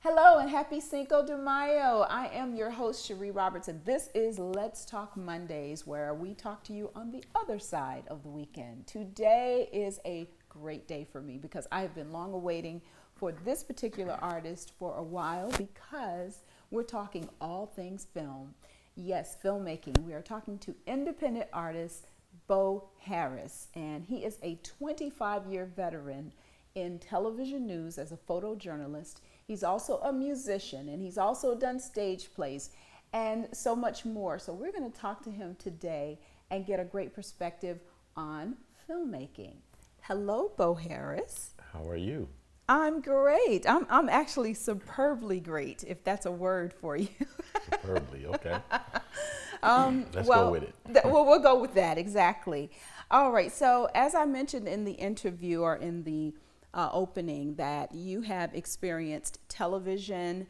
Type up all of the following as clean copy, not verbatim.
Hello and happy Cinco de Mayo. I am your host, Sherrie Roberts, and this is Let's Talk Mondays, where we talk to you on the other side of the weekend. Today is a great day for me because I have been long awaiting for this particular artist for a while because we're talking all things film. Yes, filmmaking. We are talking to independent artist Bo Harris, and he is a 25-year veteran in television news as a photojournalist. He's also a musician, and he's also done stage plays and so much more. So we're going to talk to him today and get a great perspective on filmmaking. Hello, Bo Harris. How are you? I'm great. I'm actually superbly great, if that's a word for you. Superbly, okay. Let's well, go with it. We'll go with that, exactly. All right, so as I mentioned in the interview or in the opening, that you have experienced television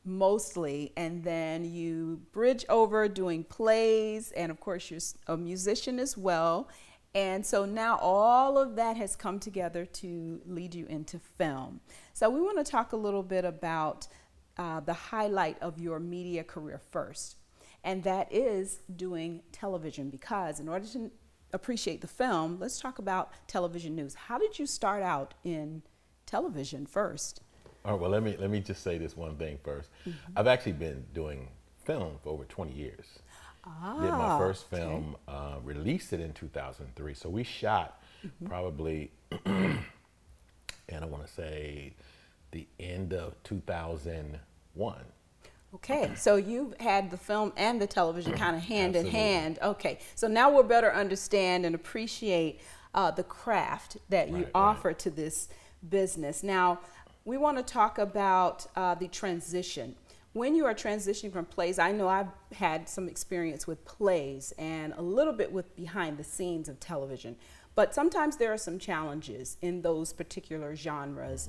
mostly, and then you bridge over doing plays, and of course you're a musician as well. And so now all of that has come together to lead you into film. So we want to talk a little bit about the highlight of your media career first, and that is doing television, because in order to appreciate the film, let's talk about television news. How did you start out in television first? All right, well, let me just say this one thing first. Mm-hmm. I've actually been doing film for over 20 years. Did my first film, released it in 2003. So we shot probably, and I want to say the end of 2001. Okay, so you had the film and the television kind of hand Absolutely. in hand. Okay, so now we'll better understand and appreciate the craft that you offer to this business. Now, we want to talk about the transition. When you are transitioning from plays, I know I've had some experience with plays and a little bit with behind the scenes of television, but sometimes there are some challenges in those particular genres.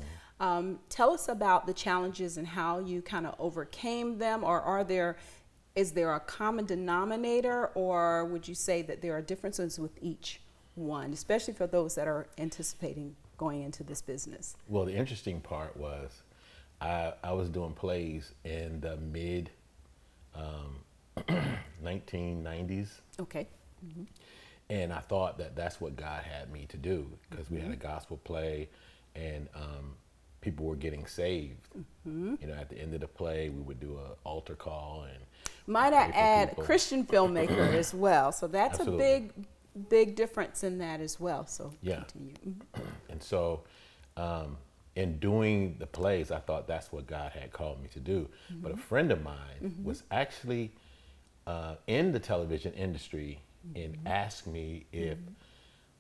Tell us about the challenges and how you kind of overcame them, or is there a common denominator, or would you say that there are differences with each one, especially for those that are anticipating going into this business? Well, the interesting part was I was doing plays in the mid 1990s. Okay. And I thought that that's what God had me to do, because we had a gospel play, and people were getting saved. You know, at the end of the play, we would do an altar call, and might I add, Christian filmmaker as well. So that's Absolutely. a big difference in that as well. So Yeah. continue. And so in doing the plays, I thought that's what God had called me to do. But a friend of mine was actually in the television industry and asked me if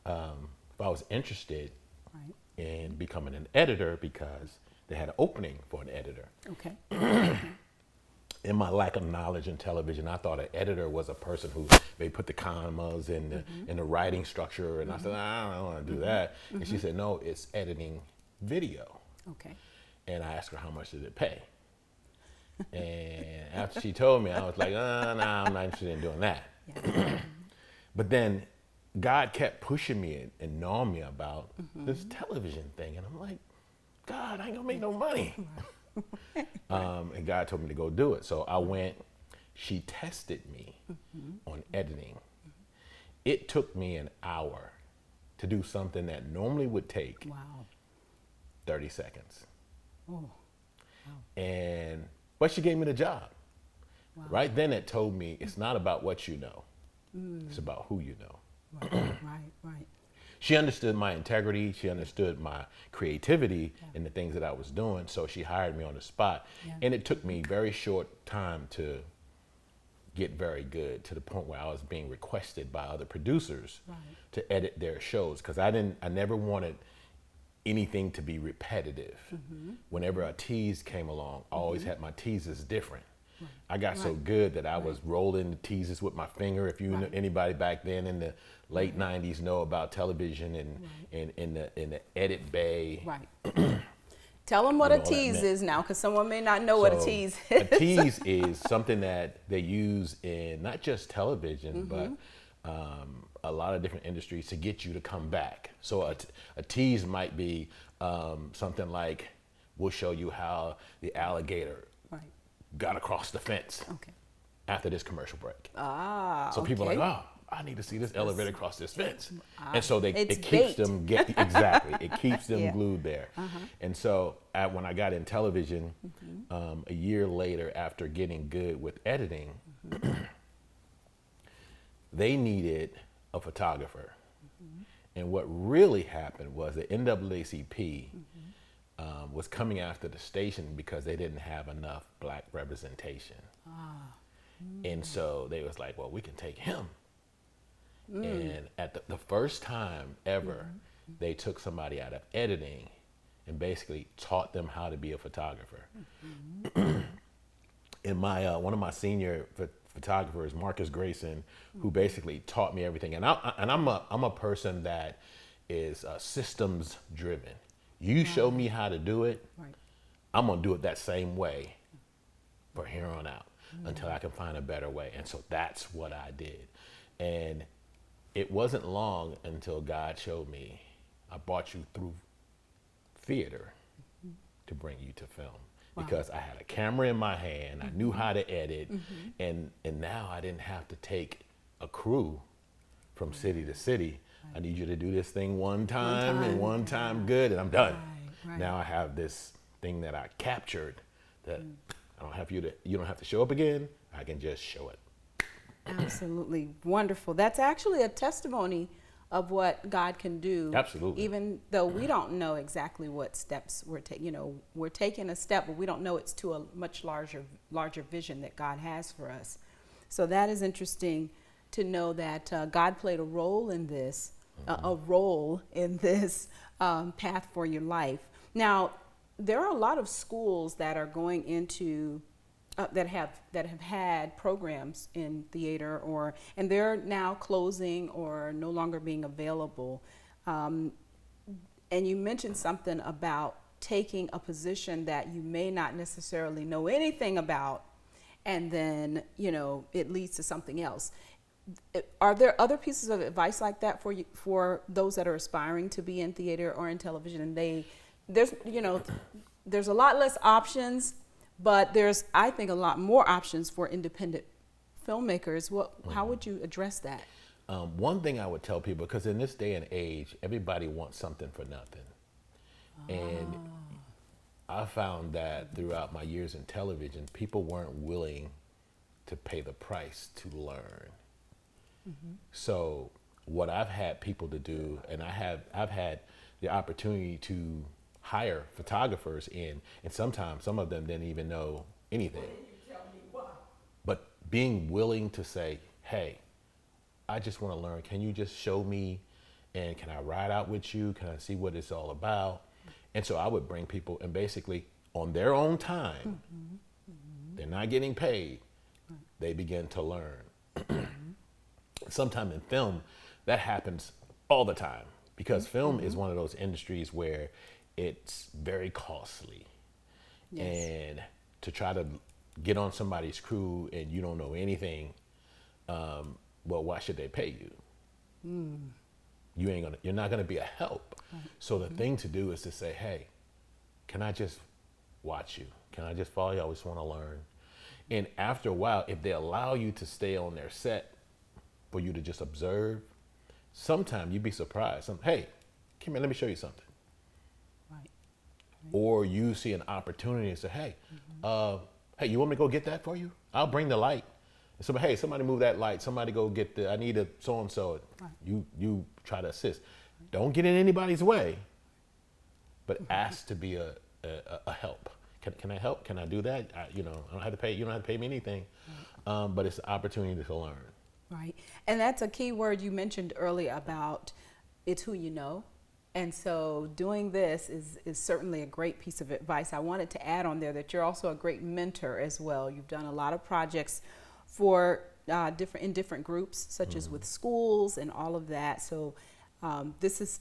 I was interested in becoming an editor, because they had an opening for an editor. Okay. In my lack of knowledge in television, I thought an editor was a person who may put the commas in the writing structure, and I said, I don't want to do that. And she said, no, it's editing video. Okay. And I asked her, how much did it pay? And after she told me, I was like, I'm not interested in doing that. Yeah. But then God kept pushing me and gnawing me about this television thing. And I'm like, God, I ain't gonna make no money. And God told me to go do it. So I went. She tested me on editing. It took me an hour to do something that normally would take 30 seconds. Oh. But she gave me the job. Right then it told me it's not about what you know. It's about who you know. Right. She understood my integrity. She understood my creativity in the things that I was doing. So she hired me on the spot. Yeah. And it took me very short time to get very good, to the point where I was being requested by other producers to edit their shows, because I never wanted anything to be repetitive. Whenever a tease came along, I always had my teases different. I got so good that I was rolling the teases with my finger. If you know anybody back then in the late 90s know about television and in the edit bay. Tell them what You a know, all that tease meant. is now, because someone may not know what a So, tease is. A tease is something that they use in not just television, but a lot of different industries to get you to come back. So a tease might be something like, we'll show you how the alligator Right. got across the fence Okay. after this commercial break. Ah. So people are okay. like, oh, I need to see this elevator across this fence. And so it It's keeps bait. them, exactly, it keeps them Yeah. glued there. And so when I got in television, a year later after getting good with editing, they needed a photographer. And what really happened was the NAACP was coming after the station because they didn't have enough black representation. And so they was like, well, we can take him. And at the first time ever, they took somebody out of editing and basically taught them how to be a photographer. And my one of my senior photographers, Marcus Grayson, who basically taught me everything. And I'm a person that is systems driven. You show me how to do it, Right. I'm gonna do it that same way for here on out until I can find a better way. And so that's what I did. And it wasn't long until God showed me, I brought you through theater to bring you to film. Because I had a camera in my hand, I knew how to edit, and now I didn't have to take a crew from city to city. I need you to do this thing one time and one time good, and I'm done. Right. Now I have this thing that I captured that I don't have you don't have to show up again. I can just show it. Absolutely wonderful. That's actually a testimony of what God can do. Absolutely. Even though we don't know exactly what steps we're taking, we're taking a step, but we don't know it's to a much larger vision that God has for us. So that is interesting to know that God played a role in this, path for your life. Now, there are a lot of schools that are going into that have had programs in theater, and they're now closing or no longer being available. And you mentioned something about taking a position that you may not necessarily know anything about, and then it leads to something else. Are there other pieces of advice like that for those that are aspiring to be in theater or in television? And there's a lot less options, but there's, I think, a lot more options for independent filmmakers. How would you address that? One thing I would tell people, because in this day and age, everybody wants something for nothing. And I found that throughout my years in television, people weren't willing to pay the price to learn. So what I've had people to do, and I've had the opportunity to hire photographers in, and sometimes some of them didn't even know anything. But being willing to say, hey, I just want to learn. Can you just show me, and can I ride out with you? Can I see what it's all about? And so I would bring people, and basically on their own time, they're not getting paid, they begin to learn. Sometimes in film, that happens all the time, because film is one of those industries where it's very costly. Yes. And to try to get on somebody's crew and you don't know anything, well, why should they pay you? You're not gonna be a help. So the thing to do is to say, hey, can I just watch you? Can I just follow you? I just want to learn. And after a while, if they allow you to stay on their set for you to just observe, sometimes you'd be surprised. Hey, come here, let me show you something. Right. Or you see an opportunity and say, hey, hey, you want me to go get that for you? I'll bring the light. And so, hey, somebody move that light. Somebody go get I need a so-and-so. Right. You try to assist. Don't get in anybody's way, but ask to be a help. Can I help? Can I do that? I don't have to pay. You don't have to pay me anything, but it's an opportunity to learn. Right. And that's a key word you mentioned earlier about it's who you know. And so doing this is certainly a great piece of advice. I wanted to add on there that you're also a great mentor as well. You've done a lot of projects for different groups, such as with schools and all of that. So this is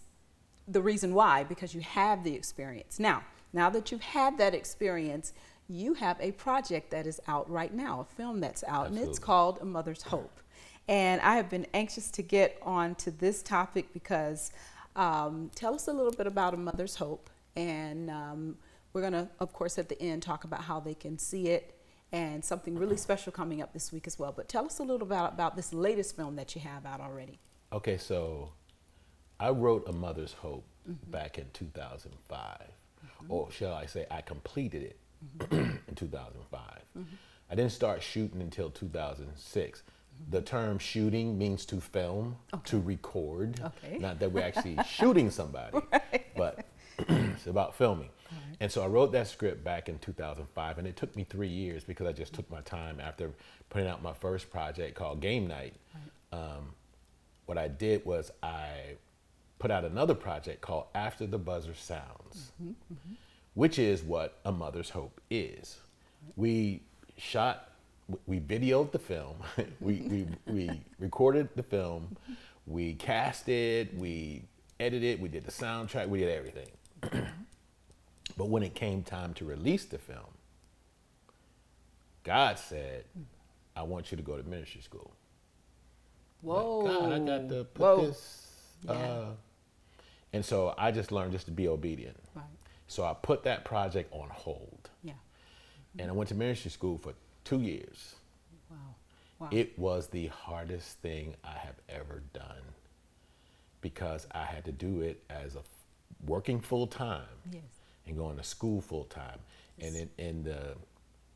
the reason why, because you have the experience. Now that you've had that experience, you have a project that is out right now, a film that's out. Absolutely. And it's called A Mother's Hope. And I have been anxious to get on to this topic because tell us a little bit about A Mother's Hope and We're going to, of course, at the end talk about how they can see it and something really special coming up this week as well. But tell us a little about this latest film that you have out already. Okay, so I wrote A Mother's Hope back in 2005. Or shall I say, I completed it in 2005. I didn't start shooting until 2006. The term shooting means to film, to record. Not that we're actually shooting somebody, but it's about filming. And so I wrote that script back in 2005, and it took me 3 years because I just took my time after putting out my first project called Game Night. What I did was I put out another project called After the Buzzer Sounds, which is what A Mother's Hope is. We videoed the film, we recorded the film, we cast it, we edited, we did the soundtrack, we did everything. But when it came time to release the film, God said, I want you to go to ministry school. Whoa. Like, God, I got to put this. And so I just learned just to be obedient. So I put that project on hold. And I went to ministry school for 2 years. It was the hardest thing I have ever done because I had to do it as a working full time and going to school full time. And in the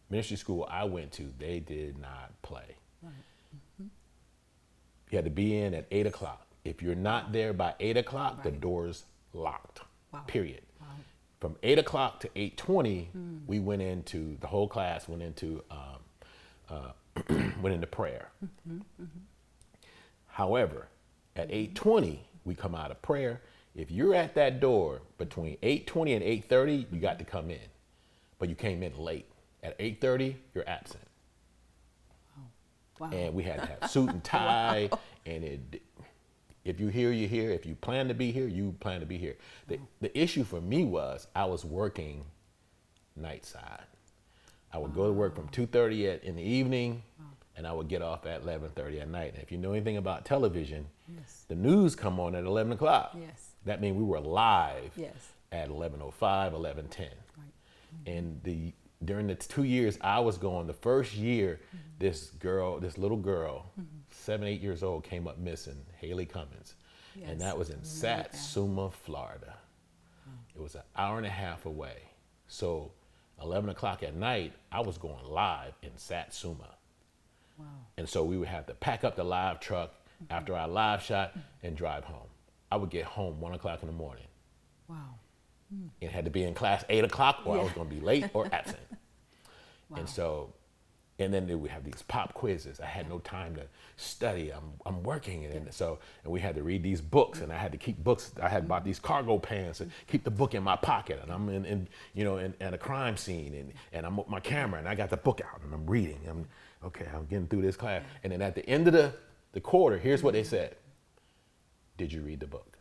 ministry school I went to, they did not play. You had to be in at 8 o'clock. If you're not there by 8 o'clock, the door's locked, period. From 8 o'clock to 8:20, we went into, the whole class went into prayer. However, at 8:20, we come out of prayer. If you're at that door between 8:20 and 8:30, you got to come in. But you came in late. At 8:30, you're absent. And we had to have suit and tie. And if you're here, you're here. If you plan to be here, you plan to be here. The issue for me was I was working night side. I would go to work from 2:30 in the evening, and I would get off at 11:30 at night. And if you know anything about television, the news come on at 11 o'clock. That means we were live at 11:05, 11:10. And during the 2 years I was gone, the first year, this little girl, 7, 8 years old, came up missing, Haley Cummins. And that was in Satsuma, Florida. It was an hour and a half away. So 11 o'clock at night, I was going live in Satsuma. And so we would have to pack up the live truck after our live shot and drive home. I would get home 1 o'clock in the morning. It had to be in class 8 o'clock or I was going to be late or absent. And so, and then we have these pop quizzes. I had no time to study. I'm working, and we had to read these books, and I had to keep books. I had bought these cargo pants and keep the book in my pocket, and I'm in a crime scene, and I'm with my camera, and I got the book out, and I'm reading. I'm getting through this class, and then at the end of the quarter, here's what they said: did you read the book?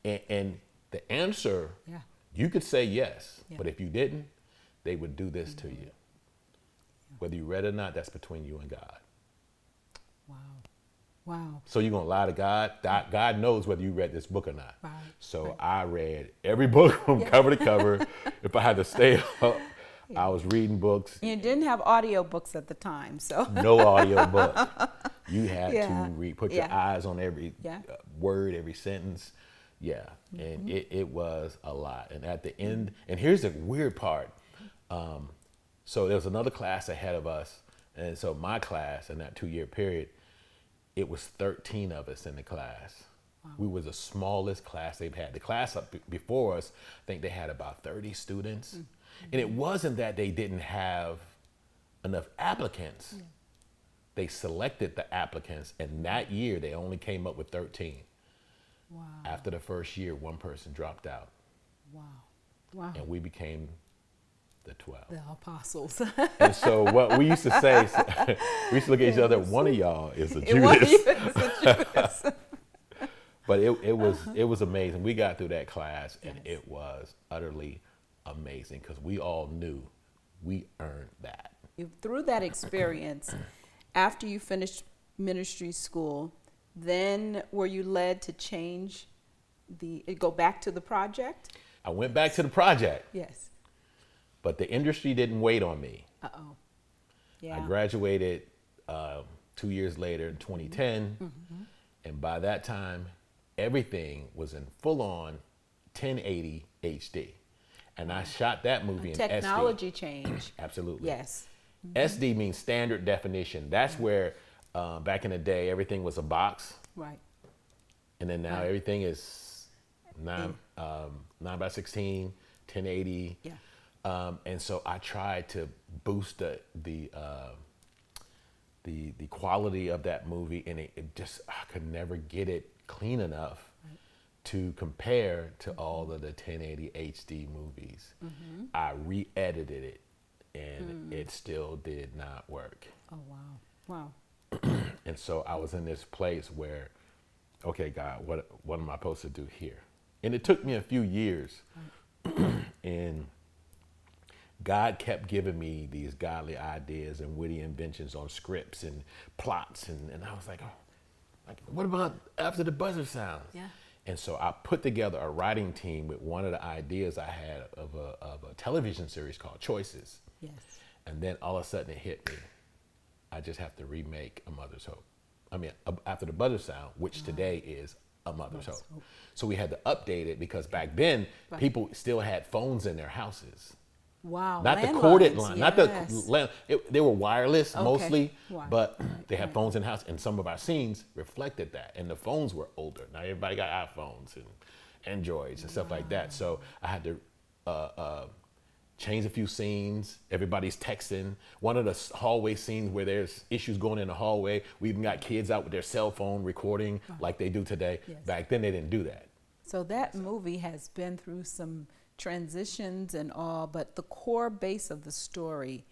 And the answer, you could say yes, but if you didn't, they would do this to you. Whether you read it or not, that's between you and God. So you're going to lie to God? God knows whether you read this book or not. So I read every book from cover to cover. If I had to stay up, I was reading books. You didn't have audio books at the time, so. No audio book. You had to put your eyes on every word, every sentence. And it was a lot. And at the end, and here's the weird part. So there was another class ahead of us. And so my class in that 2 year period, it was 13 of us in the class. We were the smallest class they've had. The class up before us, I think they had about 30 students. And it wasn't that they didn't have enough applicants. They selected the applicants, and that year they only came up with 13. After the first year, one person dropped out. And we became the 12. The apostles. And so what we used to say, we used to look at each other, one of y'all is a Judas. But it was amazing. We got through that class, and it was utterly amazing because we all knew we earned that. Through that experience, after you finished ministry school, then were you led to go back to the project? I went back to the project, Yes. but the industry didn't wait on me. Uh-oh. Yeah. I graduated 2 years later in 2010, and by that time, everything was in full-on 1080 HD. And I shot that movie in Technology SD. change. Absolutely. Yes. SD means standard definition. That's where back in the day, everything was a box. Right. And then now everything is 9 by 16, 1080. Yeah. And so I tried to boost the quality of that movie, and it just, I could never get it clean enough to compare to all of the 1080 HD movies. I re-edited it, and it still did not work. Oh, wow. Wow. And so I was in this place where, okay, God, what am I supposed to do here? And it took me a few years, and God kept giving me these godly ideas and witty inventions on scripts and plots, and I was like, oh, like, what about after the buzzer sounds? Yeah. And so I put together a writing team with one of the ideas I had of a television series called Choices. Yes. And then all of a sudden it hit me. I just have to remake A Mother's Hope. I mean, After the Buzzer Sound, which today is A Mother's Hope. So we had to update it because back then people still had phones in their houses. Wow. Not the corded Landlines, line, yes. not they were wireless mostly, Right. but they had phones in the house, and some of our scenes reflected that. And the phones were older. Now everybody got iPhones and Androids and stuff like that. So I had to change a few scenes. Everybody's texting. One of the hallway scenes where there's issues going in the hallway, we even got kids out with their cell phone recording like they do today. Yes. Back then they didn't do that. So that movie has been through some transitions and all, but the core base of the story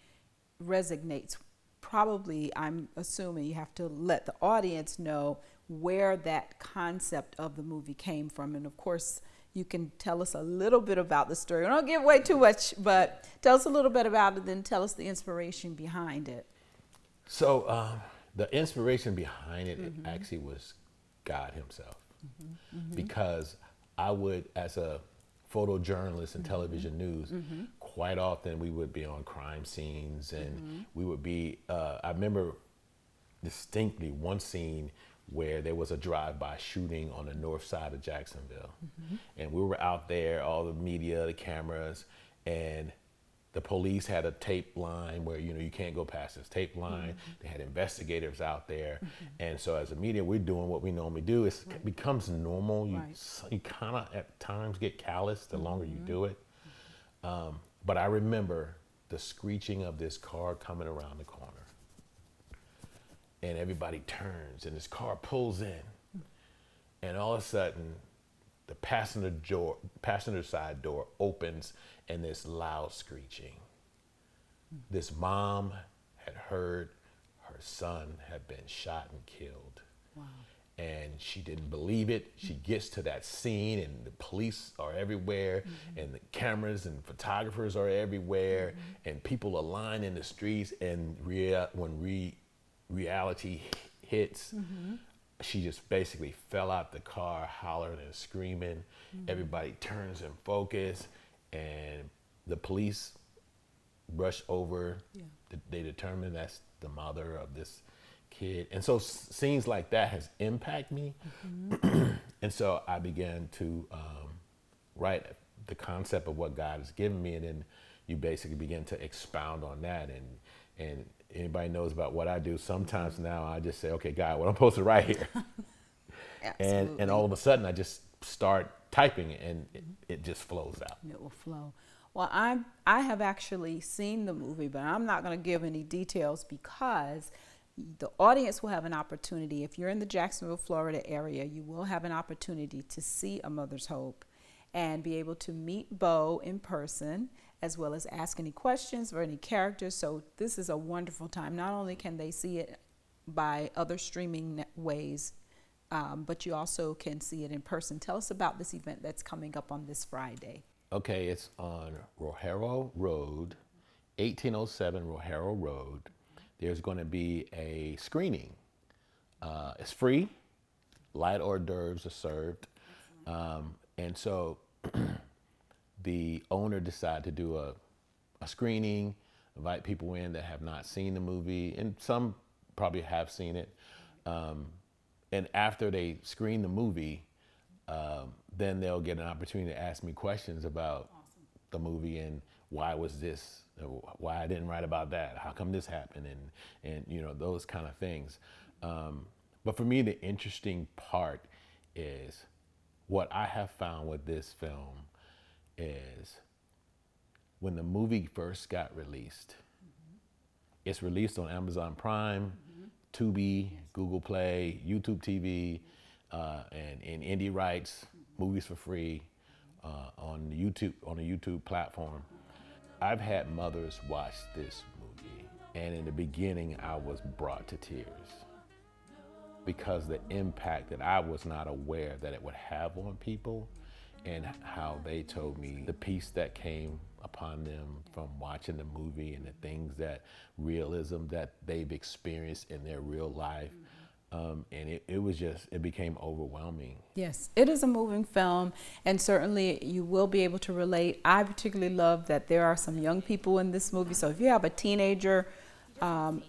resonates. Probably, I'm assuming you have to let the audience know where that concept of the movie came from. And of course, you can tell us a little bit about the story. Don't give away too much, but tell us a little bit about it, then tell us the inspiration behind it. So the inspiration behind it, it actually was God himself. Because I would, as a photojournalist in television news, quite often we would be on crime scenes, and we would be, I remember distinctly one scene where there was a drive-by shooting on the north side of Jacksonville. And we were out there, all the media, the cameras, and the police had a tape line where, you know, you can't go past this tape line. They had investigators out there. And so as a media, we're doing what we normally do. It becomes normal. You kind of at times get callous the longer you do it. But I remember the screeching of this car coming around the corner. And everybody turns, and this car pulls in. And all of a sudden, the passenger side door opens, and this loud screeching. This mom had heard her son had been shot and killed. Wow. And she didn't believe it. She gets to that scene, and the police are everywhere, and the cameras and photographers are everywhere, and people are lined in the streets. And when reality hits, she just basically fell out the car, hollering and screaming. Everybody turns and focus, and the police rush over. They determine that's the mother of this kid. And so scenes like that has impacted me. And so I began to write the concept of what God has given me, and then you basically begin to expound on that. And anybody knows about what I do, sometimes now I just say, okay, God, what I'm supposed to write here? and all of a sudden I just start typing, and it just flows out. It will flow. Well, I have actually seen the movie, but I'm not going to give any details because the audience will have an opportunity. If you're in the Jacksonville, Florida area, you will have an opportunity to see A Mother's Hope and be able to meet Bo in person, as well as ask any questions or any characters. So this is a wonderful time. Not only can they see it by other streaming ways, but you also can see it in person. Tell us about this event that's coming up on this Friday. Okay, it's on Rojero Road, 1807 Rojero Road. There's going to be a screening. It's free. Light hors d'oeuvres are served. And so the owner decided to do a screening, invite people in that have not seen the movie, and some probably have seen it. And after they screen the movie, then they'll get an opportunity to ask me questions about the movie and why was this, why I didn't write about that, how come this happened, and you know, those kind of things. But for me, the interesting part is what I have found with this film is when the movie first got released, it's released on Amazon Prime, Tubi, Google Play, YouTube TV, and indie rights, movies for free on the YouTube platform. I've had mothers watch this movie, and in the beginning, I was brought to tears because the impact that I was not aware that it would have on people, and how they told me the peace that came upon them from watching the movie and the things that realism that they've experienced in their real life. And it became overwhelming. Yes, it is a moving film, and certainly you will be able to relate. I particularly love that there are some young people in this movie. So if you have a teenager,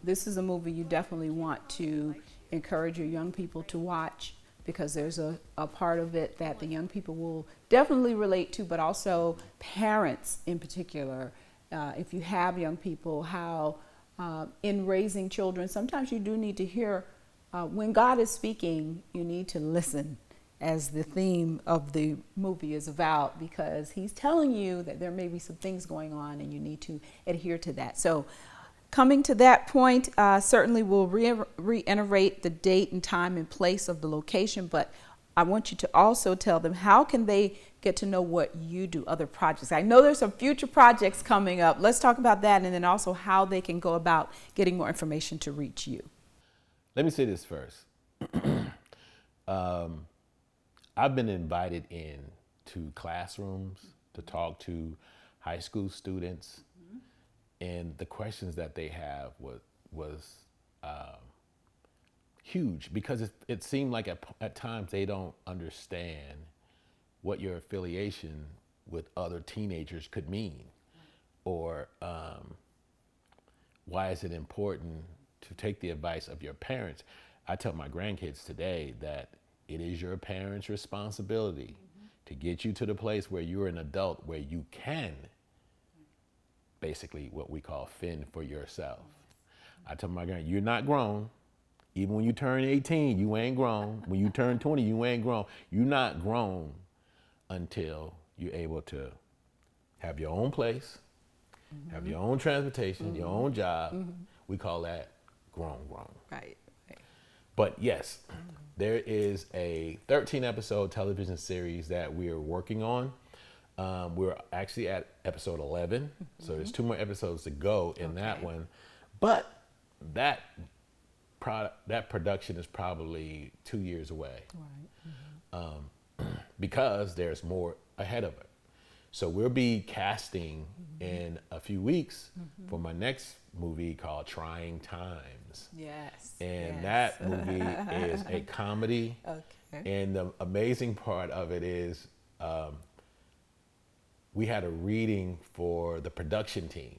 this is a movie you definitely want to encourage your young people to watch, because there's a part of it that the young people will definitely relate to, but also parents in particular. If you have young people, how in raising children, sometimes you do need to hear, when God is speaking, you need to listen, as the theme of the movie is about, because he's telling you that there may be some things going on and you need to adhere to that. So coming to that point, certainly we'll reiterate the date and time and place of the location, but I want you to also tell them, how can they get to know what you do, other projects? I know there's some future projects coming up. Let's talk about that, and then also how they can go about getting more information to reach you. Let me say this first. I've been invited in to classrooms to talk to high school students, and the questions that they have was huge, because it seemed like at times they don't understand what your affiliation with other teenagers could mean, or why is it important to take the advice of your parents. I tell my grandkids today that it is your parents' responsibility to get you to the place where you're an adult, where you can basically what we call fend for yourself. I tell my grand, you're not grown. Even when you turn 18, you ain't grown. When you turn 20, you ain't grown. You're not grown until you're able to have your own place, have your own transportation, your own job. We call that grown. Right. But yes, there is a 13-episode television series that we're working on. We're actually at episode 11, so there's 2 more episodes to go in that one. But that production is probably 2 years away, because there's more ahead of it. So we'll be casting in a few weeks for my next movie called Trying Times. Yes. And that movie is a comedy. Okay. And the amazing part of it is we had a reading for the production team.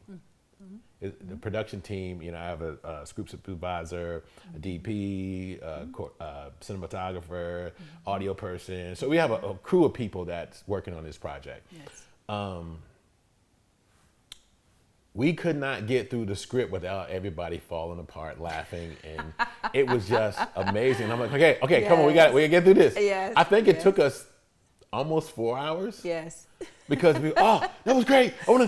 The production team, you know, I have a script supervisor, a DP, cinematographer, audio person. So we have a crew of people that's working on this project. Yes. We could not get through the script without everybody falling apart laughing, and it was just amazing. I'm like, okay, yes. Come on, we gotta get through this. Yes. I think it took us almost 4 hours. Yes. Because that was great. I wanna,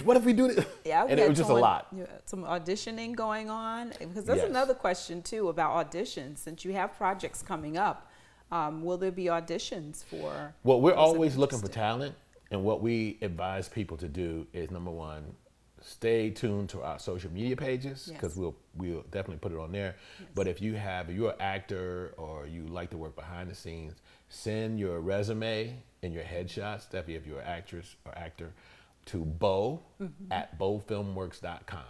what if we do this? Yeah, and it was just a lot. Some auditioning going on, because that's another question too about auditions. Since you have projects coming up, will there be auditions for? Well, we're always looking for talent, and what we advise people to do is, number one, stay tuned to our social media pages, because we'll definitely put it on there. Yes. But if you're an actor or you like to work behind the scenes, send your resume and your headshots, definitely if you're an actress or actor, to Bo at bofilmworks.com.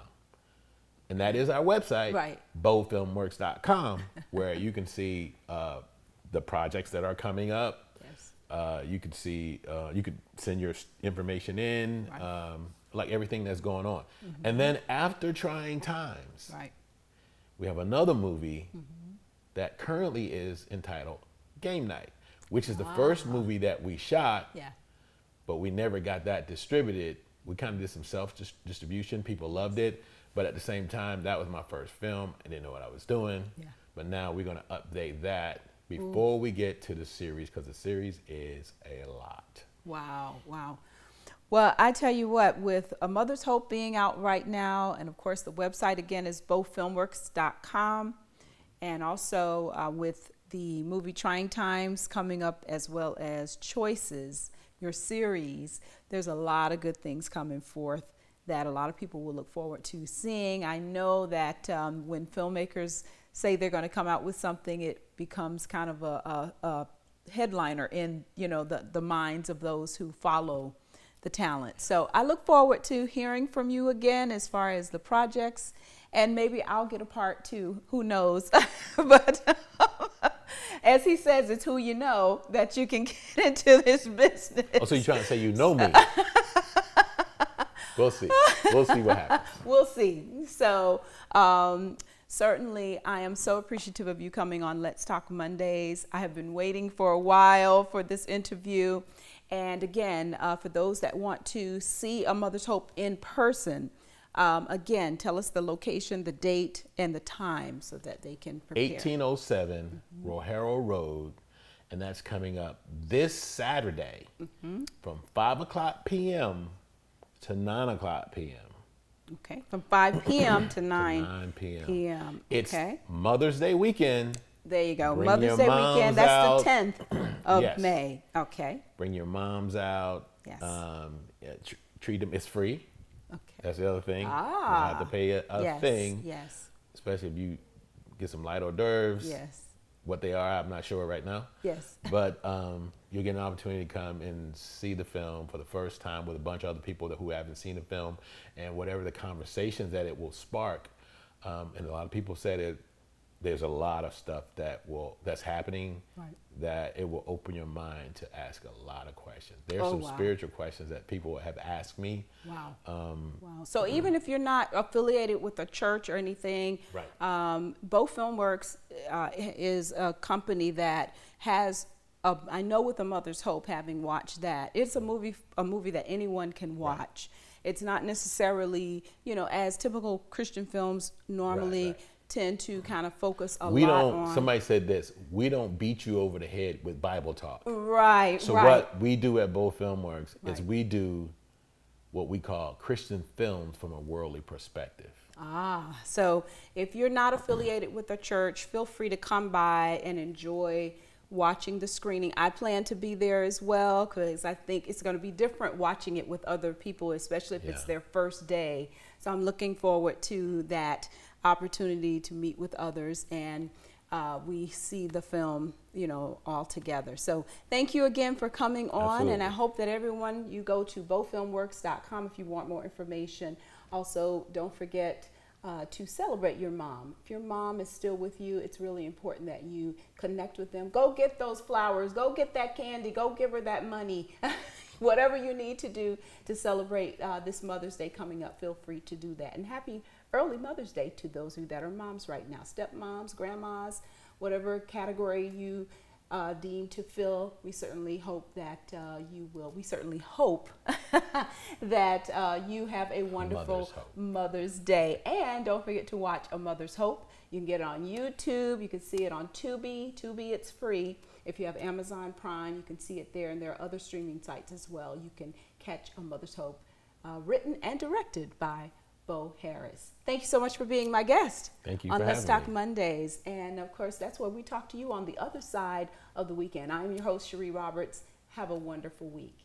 And that is our website, right, bofilmworks.com, where you can see the projects that are coming up. Yes. You could see, you could send your information in, Right. like everything that's going on. And then after Trying Times, Right. we have another movie that currently is entitled Game Night, which is the first movie that we shot, Yeah. but we never got that distributed. We kind of did some self-distribution. People loved it. But at the same time, that was my first film. I didn't know what I was doing. Yeah. But now we're going to update that before we get to the series, because the series is a lot. Wow. Wow. Well, I tell you what, with A Mother's Hope being out right now, and of course the website again is bofilmworks.com, and also with the movie Trying Times coming up, as well as Choices, your series, there's a lot of good things coming forth that a lot of people will look forward to seeing. I know that when filmmakers say they're going to come out with something, it becomes kind of a headliner in, you know, the minds of those who follow the talent. So I look forward to hearing from you again as far as the projects, and maybe I'll get a part too, who knows. But as he says, it's who you know that you can get into this business. Oh, so you're trying to say you know me? We'll see. We'll see what happens. We'll see. So certainly I am so appreciative of you coming on Let's Talk Mondays. I have been waiting for a while for this interview. And again, for those that want to see A Mother's Hope in person, again, tell us the location, the date, and the time so that they can prepare. 1807 Rohero Road, and that's coming up this Saturday from 5 o'clock p.m. to 9 o'clock p.m. Okay, from 5 p.m. to 9 p.m. p.m. It's Okay. Mother's Day weekend. There you go. Bring Mother's your Day moms weekend. That's out. the 10th of Yes. May. Okay. Bring your moms out. Yes. Yeah, treat them. It's free. Okay. That's the other thing. You don't Ah. have to pay a Yes. thing. Yes. Especially if you get some light hors d'oeuvres. Yes. What they are, I'm not sure right now. Yes. But you'll get an opportunity to come and see the film for the first time with a bunch of other people who haven't seen the film, and whatever the conversations that it will spark. And a lot of people said it. There's a lot of stuff that's happening, Right. that it will open your mind to ask a lot of questions. There's Oh, some wow. spiritual questions that people have asked me. Wow. Wow. So even if you're not affiliated with a church or anything, Right. Bo Filmworks is a company that has, I know with A Mother's Hope, having watched that, it's a movie that anyone can watch. Right. It's not necessarily, you know, as typical Christian films normally Right. tend to kind of focus a We lot don't, on. somebody said this, we don't beat you over the head with Bible talk. Right, So right. what we do at Bo Filmworks is Right. we do what we call Christian films from a worldly perspective. Ah, so if you're not affiliated with a church, feel free to come by and enjoy watching the screening. I plan to be there as well, because I think it's going to be different watching it with other people, especially if it's Yeah. their first day. So I'm looking forward to that opportunity to meet with others, and we see the film, you know, all together. So thank you again for coming on. Absolutely. And I hope that everyone, you go to bofilmworks.com if you want more information. Also, don't forget to celebrate your mom. If your mom is still with you, it's really important that you connect with them. Go get those flowers, go get that candy, go give her that money. Whatever you need to do to celebrate this Mother's Day coming up, feel free to do that. And happy early Mother's Day to those of you that are moms right now, stepmoms, grandmas, whatever category you deem to fill. We certainly hope that you will. We certainly hope that you have a wonderful Mother's Day. And don't forget to watch A Mother's Hope. You can get it on YouTube. You can see it on Tubi. Tubi, it's free. If you have Amazon Prime, you can see it there. And there are other streaming sites as well. You can catch A Mother's Hope, written and directed by Bo Harris. Thank you so much for being my guest. Thank you on for Let's having Talk me. Mondays. And of course, that's where we talk to you on the other side of the weekend. I'm your host, Sherrie Roberts. Have a wonderful week.